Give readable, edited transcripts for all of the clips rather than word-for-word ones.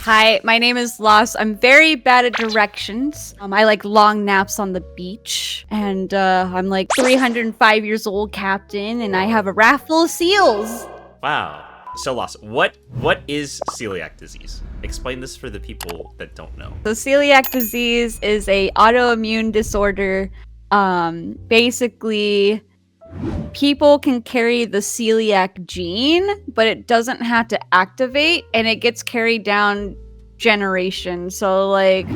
Hi, my name is Lost. I'm very bad at directions. I like long naps on the beach. And I'm like 305 years old, Captain, and I have a raft full of seals. Wow. So Lost, what is celiac disease? Explain this for the people that don't know. So celiac disease is a autoimmune disorder. Basically, people can carry the celiac gene, but it doesn't have to activate, and it gets carried down generations. So, like,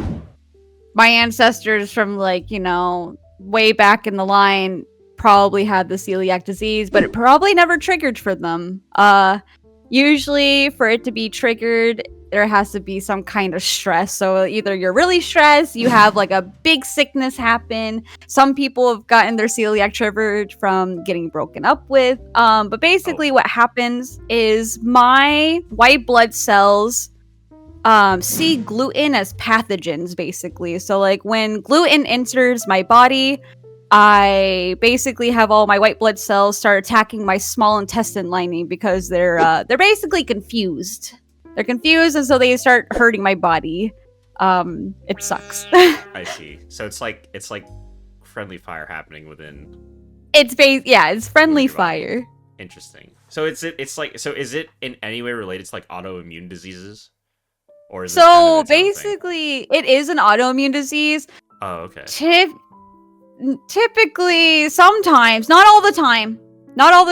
my ancestors from, like, you know, way back in the line probably had the celiac disease, but it probably never triggered for them. Usually, for it to be triggered, there has to be some kind of stress. So either you're really stressed, you have like a big sickness happen. Some people have gotten their celiac triggered from getting broken up with. But basically what happens is my white blood cells see gluten as pathogens, basically. So like when gluten enters my body, I basically have all my white blood cells start attacking my small intestine lining because they're basically confused. They're confused, and so they start hurting my body. It sucks. I see. So it's like friendly fire happening within. It's friendly fire. Interesting. So is it in any way related to like autoimmune diseases? Or is so basically it is an autoimmune disease. Oh, okay. Typically, sometimes, not all the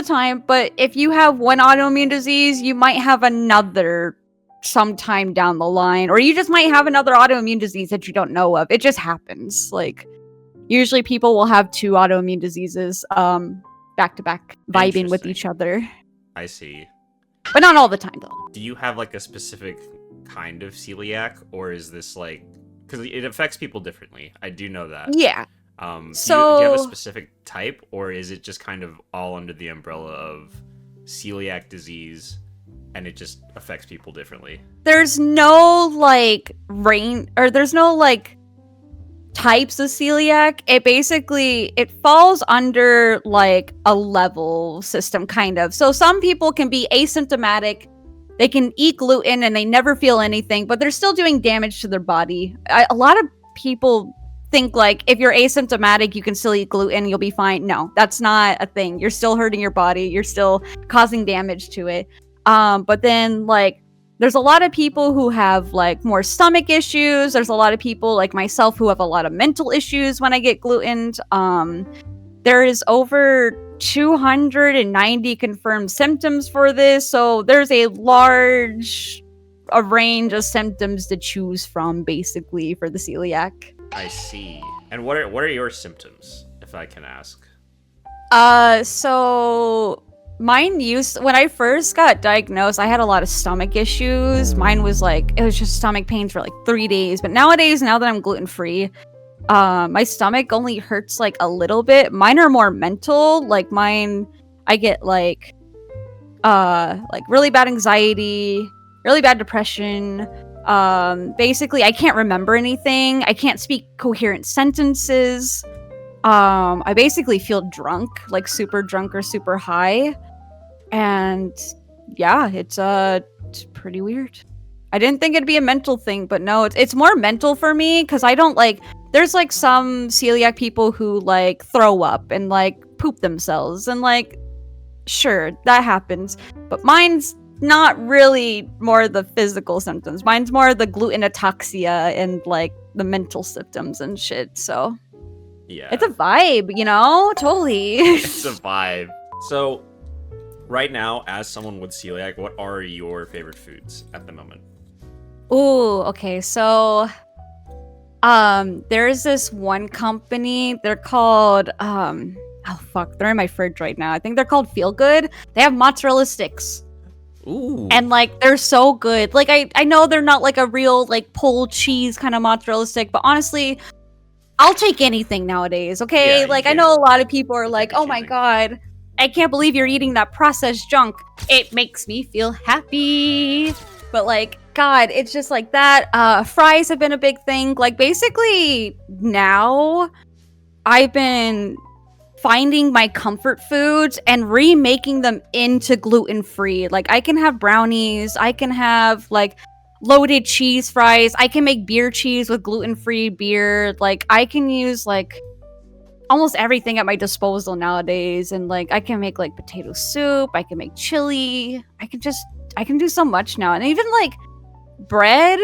time, but if you have one autoimmune disease, you might have another sometime down the line, or you just might have another autoimmune disease that you don't know of. It just happens. Like, usually people will have two autoimmune diseases back to back, vibing with each other. I see. But not all the time, though. Do you have like a specific kind of celiac, or is this like, because it affects people differently? I do know that. Yeah. Do you have a specific type, or is it just kind of all under the umbrella of celiac disease, and it just affects people differently? There's no like there's no like types of celiac. It falls under like a level system, kind of. So some people can be asymptomatic. They can eat gluten and they never feel anything, but they're still doing damage to their body. A lot of people think like if you're asymptomatic, you can still eat gluten, you'll be fine. No, that's not a thing. You're still hurting your body. You're still causing damage to it. But then like there's a lot of people who have like more stomach issues. There's a lot of people like myself who have a lot of mental issues when I get gluten. There is over 290 confirmed symptoms for this. So there's a range of symptoms to choose from, basically, for the celiac. I see. And what are your symptoms, if I can ask? So mine when I first got diagnosed, I had a lot of stomach issues. Mine was like, it was just stomach pains for like 3 days. But nowadays, now that I'm gluten-free, my stomach only hurts like a little bit. Mine are more mental. Like mine, I get like really bad anxiety, really bad depression. Basically I can't remember anything. I can't speak coherent sentences. I basically feel drunk, like super drunk or super high. And yeah, it's pretty weird. I didn't think it'd be a mental thing, but no, it's more mental for me, because I don't like, there's like some celiac people who like throw up and like poop themselves, and like, sure, that happens, but mine's not really more the physical symptoms. Mine's more the gluten ataxia and like the mental symptoms and shit. So yeah, it's a vibe, you know? Totally. It's a vibe. So right now, as someone with celiac, what are your favorite foods at the moment? Ooh, okay. So there's this one company. They're called they're in my fridge right now. I think they're called Feel Good. They have mozzarella sticks. Ooh. And like they're so good. Like I know they're not like a real like pulled cheese kind of mozzarella stick, but honestly, I'll take anything nowadays, okay? Yeah, like I know a lot of people are like, "Oh my god, I can't believe you're eating that processed junk." It makes me feel happy. But like, god, it's just like that. Fries have been a big thing. Like basically now I've been finding my comfort foods and remaking them into gluten-free. Like I can have brownies, I can have like loaded cheese fries. I can make beer cheese with gluten-free beer. Like, I can use, like, almost everything at my disposal nowadays. And, like, I can make, like, potato soup. I can make chili. I can do so much now. And even, like, bread.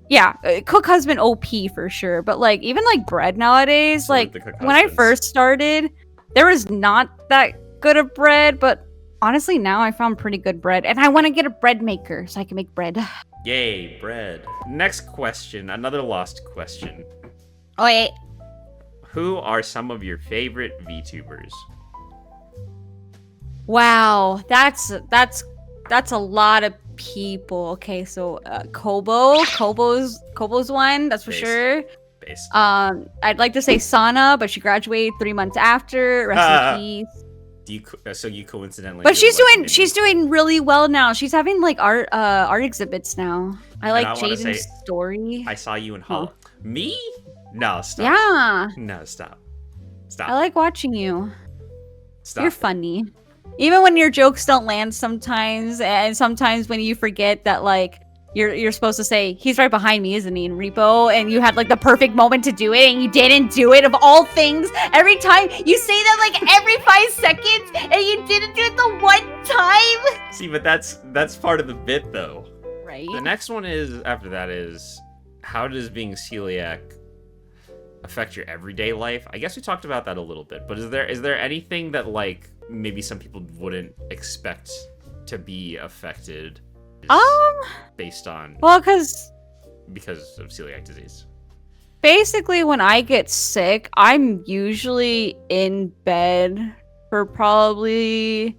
Yeah, cook husband OP for sure. But, like, even, like, bread nowadays, So like, the cook when I husbands. first started, there was not that good of bread. But honestly, now I found pretty good bread. And I want to get a bread maker so I can make bread. Yay, bread. Next question, another lost question. Oh, wait. Who are some of your favorite VTubers? Wow, that's a lot of people. Okay, so Kobo's one, that's for Base. sure. Base. I'd like to say Sana, but she graduated 3 months after. Rest in peace. So you coincidentally. But do she's doing really well now. She's having like art exhibits now. I like Jaden's story. I saw you in Hall. Me? No, stop. Yeah. No, stop. Stop. I like watching you. Stop. You're funny. Even when your jokes don't land sometimes, and sometimes when you forget that, like, you're supposed to say, he's right behind me, isn't he, in Repo? And you had, like, the perfect moment to do it, and you didn't do it, of all things. Every time, you say that, like, every 5 seconds, and you didn't do it the one time. See, but that's part of the bit, though. Right. The next one after that is, how does being celiac affect your everyday life? I guess we talked about that a little bit, but is there anything that, like, maybe some people wouldn't expect to be affected based on because of celiac disease? Basically, when I get sick, I'm usually in bed for probably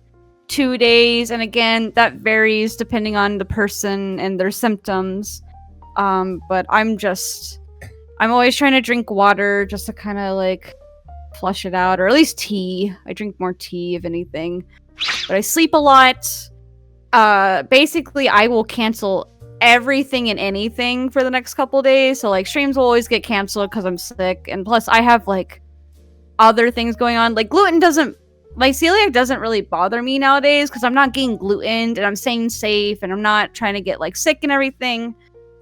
2 days, and again, that varies depending on the person and their symptoms. But I'm always trying to drink water just to kind of like flush it out, or at least tea. I drink more tea if anything. But I sleep a lot. Basically, I will cancel everything and anything for the next couple days. So like streams will always get canceled because I'm sick, and plus I have like other things going on. Like my celiac doesn't really bother me nowadays because I'm not getting gluten and I'm staying safe and I'm not trying to get like sick and everything.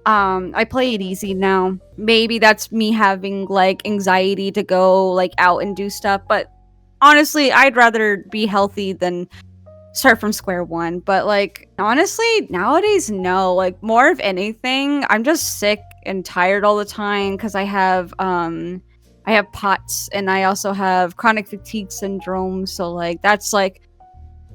I play it easy now. Maybe that's me having like anxiety to go like out and do stuff, but honestly, I'd rather be healthy than start from square one. But like honestly, nowadays, no. Like more of anything, I'm just sick and tired all the time because I have POTS and I also have chronic fatigue syndrome. So like that's like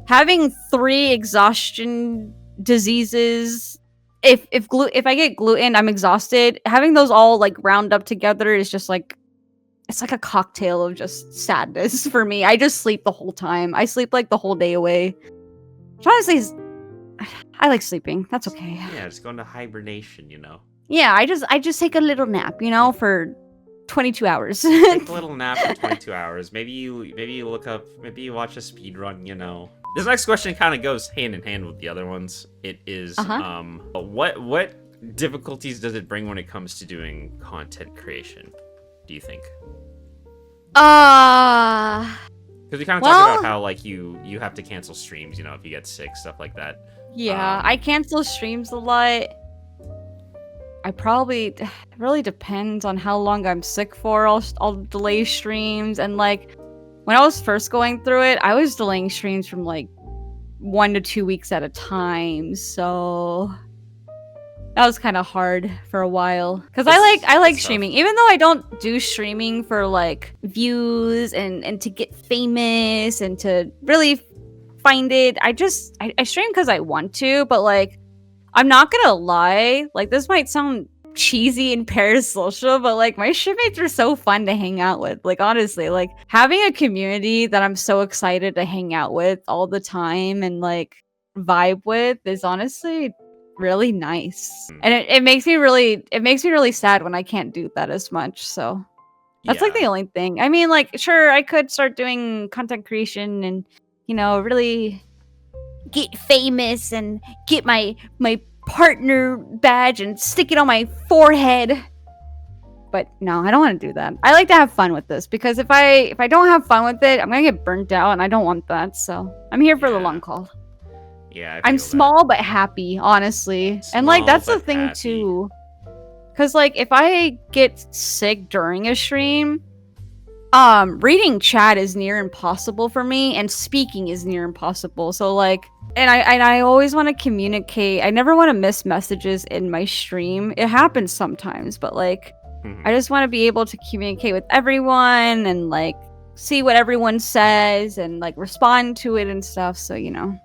having 3 exhaustion diseases. If I get gluten, I'm exhausted. Having those all like round up together is just like, it's like a cocktail of just sadness for me. I just sleep the whole time. I sleep like the whole day away. Which honestly I like sleeping. That's okay. Yeah, just go into hibernation, you know. Yeah, I just take a little nap, you know, for 22 hours. Take a little nap for 22 hours. Maybe you look up, maybe you watch a speed run, you know. This next question kind of goes hand in hand with the other ones. It is, what difficulties does it bring when it comes to doing content creation, do you think? Because we kind of talked about how like you have to cancel streams, you know, if you get sick, stuff like that. Yeah, I cancel streams a lot. It really depends on how long I'm sick for. I'll delay streams, and like when I was first going through it, I was delaying streams from like 1 to 2 weeks at a time. So that was kind of hard for a while because I like streaming, even though I don't do streaming for like views and to get famous and to really find it. I stream because I want to, but like I'm not gonna lie, like this might sound cheesy and parasocial, but like my shipmates are so fun to hang out with. Like honestly, like having a community that I'm so excited to hang out with all the time and like vibe with is honestly really nice. And it makes me really sad when I can't do that as much. So that's like the only thing. I mean, like sure, I could start doing content creation and, you know, really get famous and get my partner badge and stick it on my forehead. But no, I don't want to do that. I like to have fun with this because if I don't have fun with it, I'm gonna get burnt out and I don't want that. So I'm here for the long haul. Yeah, I I'm feel that. small but happy, honestly. And like Small that's the but thing happy. too. Cause like if I get sick during a stream, reading chat is near impossible for me, and speaking is near impossible. So like, and I always want to communicate. I never want to miss messages in my stream. It happens sometimes, but like, I just want to be able to communicate with everyone and like see what everyone says and like respond to it and stuff. So you know,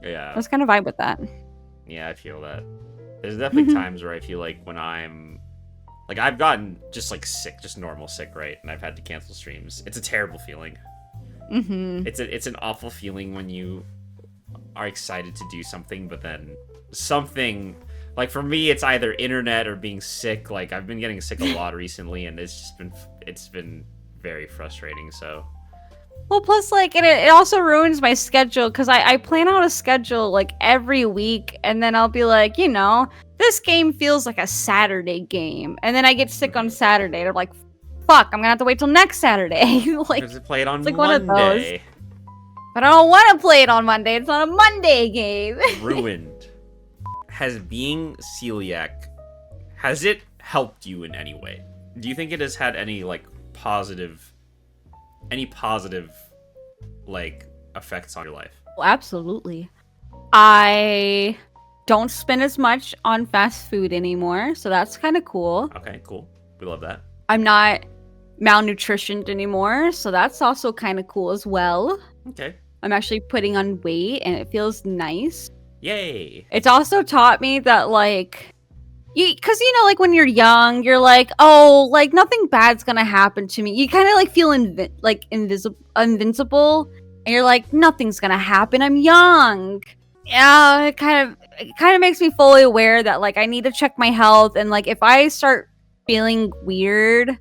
Yeah. I was kind of vibe with that. Yeah, I feel that. There's definitely times where I feel like when I'm like I've gotten just like sick, just normal sick, right? And I've had to cancel streams. It's a terrible feeling. It's an awful feeling when you are excited to do something, but then something like for me, it's either internet or being sick. Like I've been getting sick a lot recently, and it's been very frustrating. So. Well, plus, like, it also ruins my schedule because I plan out a schedule like every week, and then I'll be like, you know, this game feels like a Saturday game, and then I get sick on Saturday. They're like, fuck, I'm gonna have to wait till next Saturday. Like, Because play it on it's like Monday. one of those. But I don't want to play it on Monday. It's not a Monday game. Ruined. Has being celiac, has it helped you in any way? Do you think it has had any like positive like effects on your life? Well, absolutely. I don't spend as much on fast food anymore, so that's kind of cool. Okay, cool. We love that. I'm not malnutritioned anymore, so that's also kind of cool as well. Okay. I'm actually putting on weight, and it feels nice. Yay. It's also taught me that, like, because, you know, like, when you're young, you're like, oh, like, nothing bad's gonna happen to me. You kind of, like, feel invincible, and you're like, nothing's gonna happen. I'm young. Yeah, it kind of makes me fully aware that, like, I need to check my health, and, like, if I start feeling weird,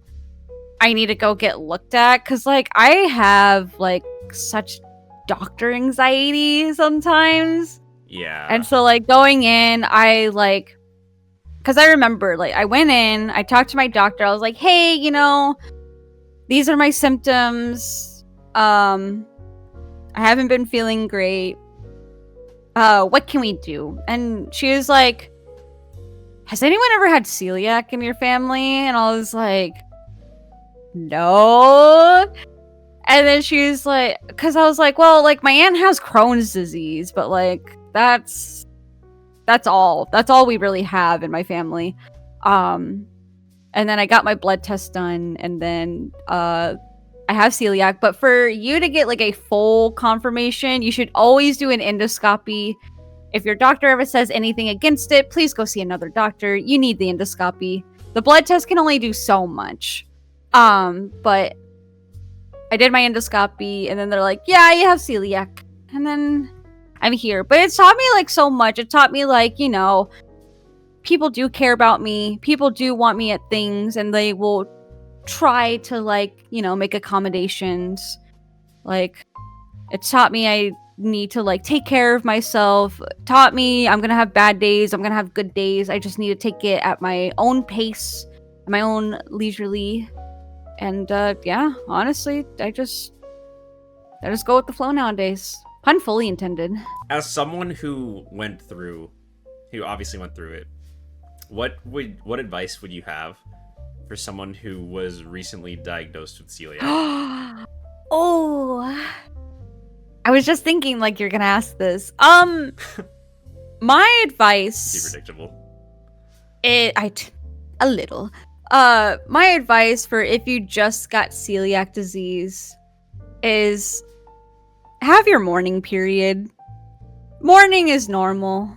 I need to go get looked at, because, like, I have, like, such doctor anxiety sometimes. Yeah. And so, like, going in, I, like, because I remember, like, I went in, I talked to my doctor, I was like, hey, you know, these are my symptoms, I haven't been feeling great, what can we do? And she was like, has anyone ever had celiac in your family? And I was like, no. And then she was like, because I was like, well, like, my aunt has Crohn's disease, but, like, that's all we really have in my family. And then I got my blood test done, and then I have celiac. But for you to get like a full confirmation, you should always do an endoscopy. If your doctor ever says anything against it, please go see another doctor. You need the endoscopy. The blood test can only do so much. But I did my endoscopy, and then they're like, yeah, you have celiac. And then I'm here. But it taught me, like, so much. It taught me, like, you know, people do care about me. People do want me at things, and they will try to, like, you know, make accommodations. Like, it taught me I need to, like, take care of myself. It taught me I'm gonna have bad days. I'm gonna have good days. I just need to take it at my own pace, at my own leisurely. And, yeah, honestly, I just go with the flow nowadays. Pun fully intended. As someone who obviously went through it, what advice would you have for someone who was recently diagnosed with celiac? Oh, I was just thinking, like, you're gonna ask this. My advice. Be predictable. A little. My advice for if you just got celiac disease is have your mourning period. Mourning is normal.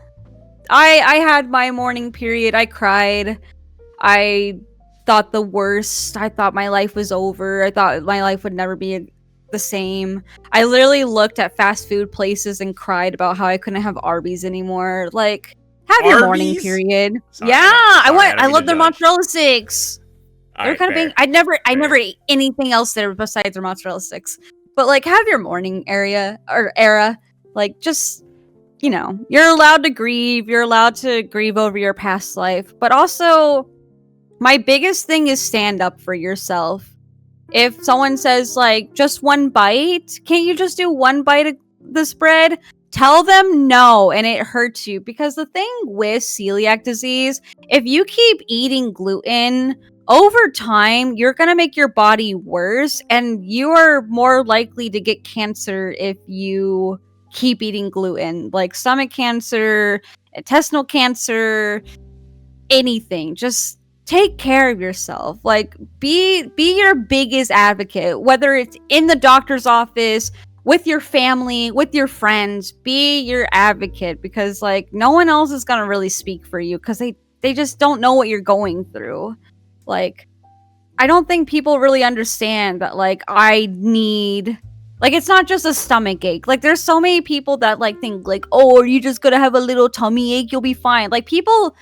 I had my mourning period. I cried. I thought the worst. I thought my life was over. I thought my life would never be the same. I literally looked at fast food places and cried about how I couldn't have Arby's anymore. Like, have your mourning period. Sorry, yeah, I love their judge. mozzarella sticks. They're kind of being. I never ate anything else there besides their mozzarella sticks. But, like, have your mourning era. Like, just, you know, you're allowed to grieve. You're allowed to grieve over your past life. But also, my biggest thing is stand up for yourself. If someone says, like, just one bite, can't you just do one bite of this bread? tell them no, and it hurts you. Because the thing with celiac disease, if you keep eating gluten, over time, you're going to make your body worse, and you are more likely to get cancer if you keep eating gluten, like stomach cancer, intestinal cancer, anything. Just take care of yourself. Like, be your biggest advocate, whether it's in the doctor's office, with your family, with your friends. Be your advocate, because like no one else is gonna really speak for you, because they just don't know what you're going through. Like, I don't think people really understand that, like, I need, like, it's not just a stomach ache. Like, there's so many people that like think like, oh, are you just gonna have a little tummy ache, you'll be fine. Like, people,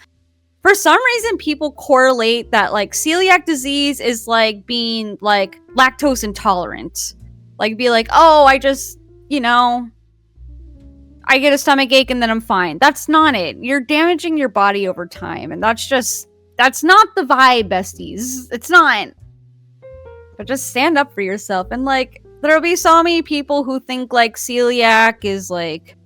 for some reason, people correlate that like celiac disease is like being like lactose intolerant. Like, be like, oh, I just, I get a stomach ache and then I'm fine. That's not it. You're damaging your body over time, and that's not the vibe, besties. It's not. But just stand up for yourself. And like, there'll be so many people who think like celiac is like,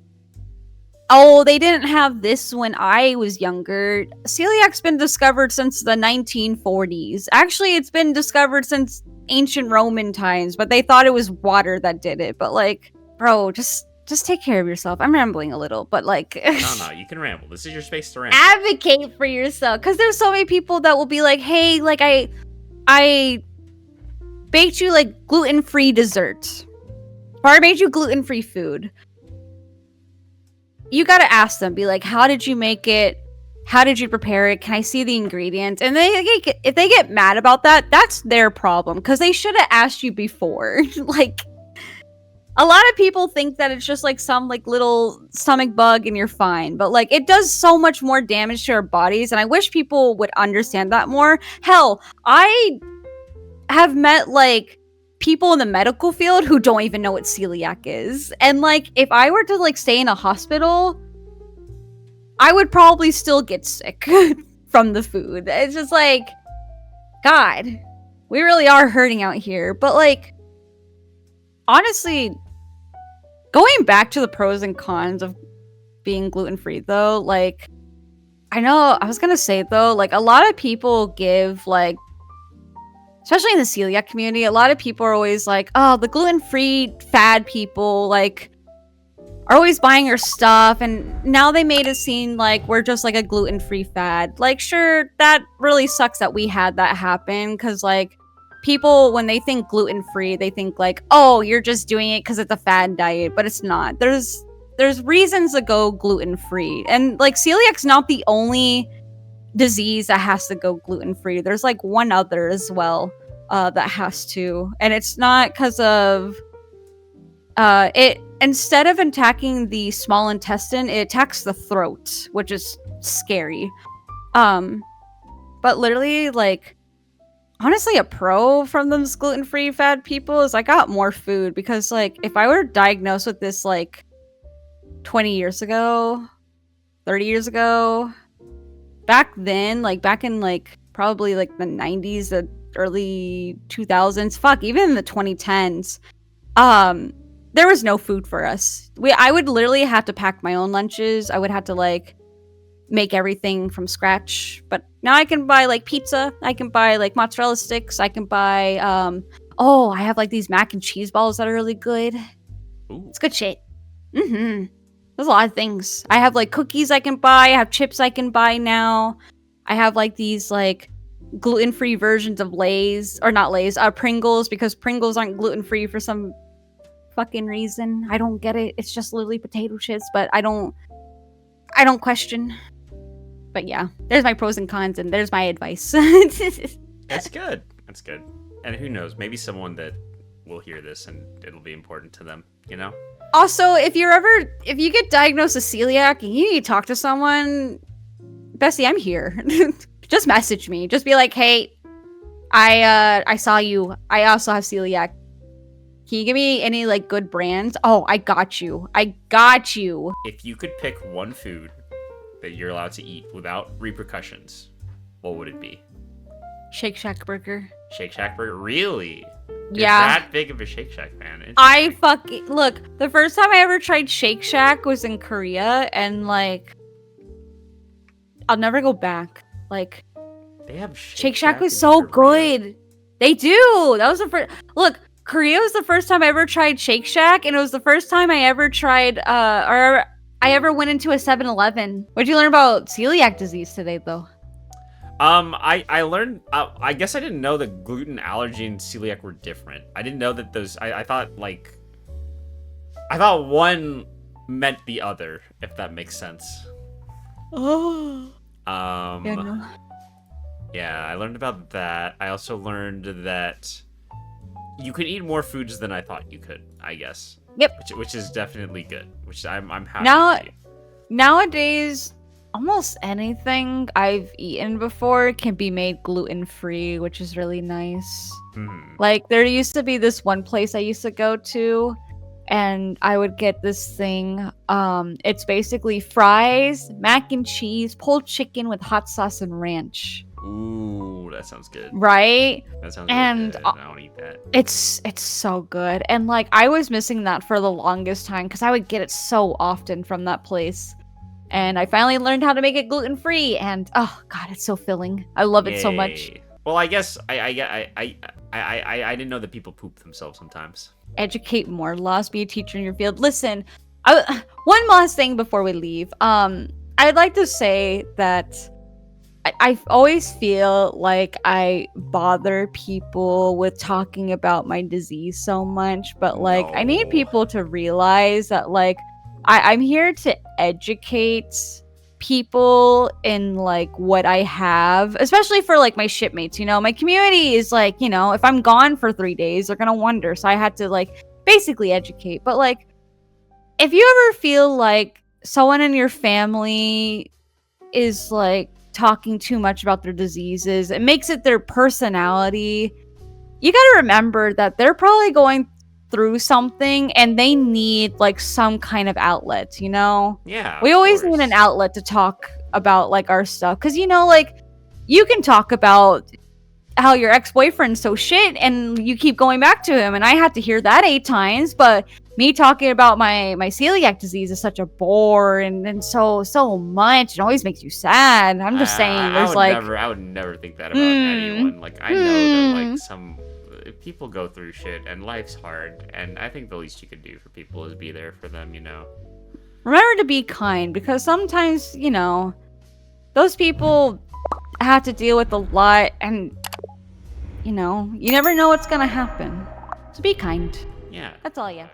oh, they didn't have this when I was younger. Celiac's been discovered since the 1940s. Actually, it's been discovered since ancient Roman times, but they thought it was water that did it. But like, bro, just take care of yourself. I'm rambling a little, but like, No, you can ramble. This is your space to ramble. Advocate for yourself, because there's so many people that will be like, hey, like I baked you like gluten-free dessert, or I made you gluten-free food. You gotta ask them, be like, how did you make it? How did you prepare it? Can I see the ingredients? And if they get mad about that, that's their problem, because they should have asked you before. Like, a lot of people think that it's just like some like little stomach bug and you're fine, but like it does so much more damage to our bodies, and I wish people would understand that more. Hell, I have met like people in the medical field who don't even know what celiac is, and like if I were to like stay in a hospital, I would probably still get sick from the food. It's just like, God, we really are hurting out here. But like, honestly, going back to the pros and cons of being gluten-free though, like, I know, I was gonna say though, like, a lot of people give, like, especially in the celiac community, a lot of people are always like, oh, the gluten-free fad people, like, are always buying your stuff, and now they made it seem like we're just, like, a gluten-free fad. Like, sure, that really sucks that we had that happen, because, like, people, when they think gluten-free, they think, like, oh, you're just doing it because it's a fad diet, but it's not. There's reasons to go gluten-free, and, like, celiac's not the only disease that has to go gluten-free. There's like one other as well that has to, and it's not because of it, instead of attacking the small intestine, it attacks the throat, which is scary. But literally, like, honestly, a pro from those gluten-free fad people is I got more food, because like if I were diagnosed with this like 20 years ago, 30 years ago, back then, like back in like probably like the 90s, the early 2000s, fuck, even in the 2010s, there was no food for us. I would literally have to pack my own lunches. I would have to like make everything from scratch. But now I can buy like pizza, I can buy like mozzarella sticks, I can buy I have like these mac and cheese balls that are really good. Ooh. It's good shit. There's a lot of things. I have like cookies I can buy. I have chips I can buy now. I have like these like gluten-free versions of Lay's, or not Lay's, Pringles, because Pringles aren't gluten-free for some fucking reason. I don't get it. It's just literally potato chips, but I don't question. But yeah, there's my pros and cons, and there's my advice. That's good. That's good. And who knows, maybe someone that will hear this and it'll be important to them, you know? Also, if you get diagnosed with celiac and you need to talk to someone, Bessie, I'm here. Just message me. Just be like, hey, I saw you. I also have celiac. Can you give me any like good brands? Oh, I got you. If you could pick one food that you're allowed to eat without repercussions, what would it be? Shake Shack burger. Shake Shack burger? Really? You're Yeah. that big of a Shake Shack fan. I fucking look. The first time I ever tried Shake Shack was in Korea, and like, I'll never go back. Like, They have Shake Shack was in so Korea? good. They do. That was the first. Look, Korea was the first time I ever tried Shake Shack, and it was the first time I ever tried, or I ever went into a 7-Eleven. What'd you learn about celiac disease today, though? I learned. I guess I didn't know that gluten allergy and celiac were different. I didn't know that those. I thought like. I thought one meant the other, if that makes sense. Oh. Yeah, no. Yeah, I learned about that. I also learned that you can eat more foods than I thought you could, I guess. Yep. Which is definitely good. Which I'm happy Now, to see. nowadays, almost anything I've eaten before can be made gluten-free, which is really nice. Like, there used to be this one place I used to go to, and I would get this thing. It's basically fries, mac and cheese, pulled chicken with hot sauce and ranch. Ooh, that sounds good. Right? That sounds And really good. I want to eat that. It's so good. And like, I was missing that for the longest time because I would get it so often from that place. And I finally learned how to make it gluten-free, and oh god, it's so filling. I love it so much. Yay. Well, I guess I didn't know that people poop themselves sometimes. Educate more. Lost, be a teacher in your field. Listen, one last thing before we leave. I'd like to say that I always feel like I bother people with talking about my disease so much, but like, I need people to realize that like, I'm here to educate people in like what I have, especially for like my shipmates. You know, my community is like, you know, if I'm gone for 3 days, they're gonna wonder. So I had to like basically educate. But like, if you ever feel like someone in your family is like talking too much about their diseases, it makes it their personality. You gotta remember that they're probably going through something and they need like some kind of outlet, you know? Yeah. We always need an outlet to talk about like our stuff. Cause you know, like, you can talk about how your ex-boyfriend's so shit and you keep going back to him, and I had to hear that 8 times, but me talking about my celiac disease is such a bore and so much. It always makes you sad. I'm just saying, there's I would never think that about anyone. Like, I know that like some people go through shit and life's hard, and I think the least you could do for people is be there for them, you know? Remember to be kind, because sometimes, you know, those people have to deal with a lot, and, you know, you never know what's gonna happen. So be kind. Yeah. That's all, yeah.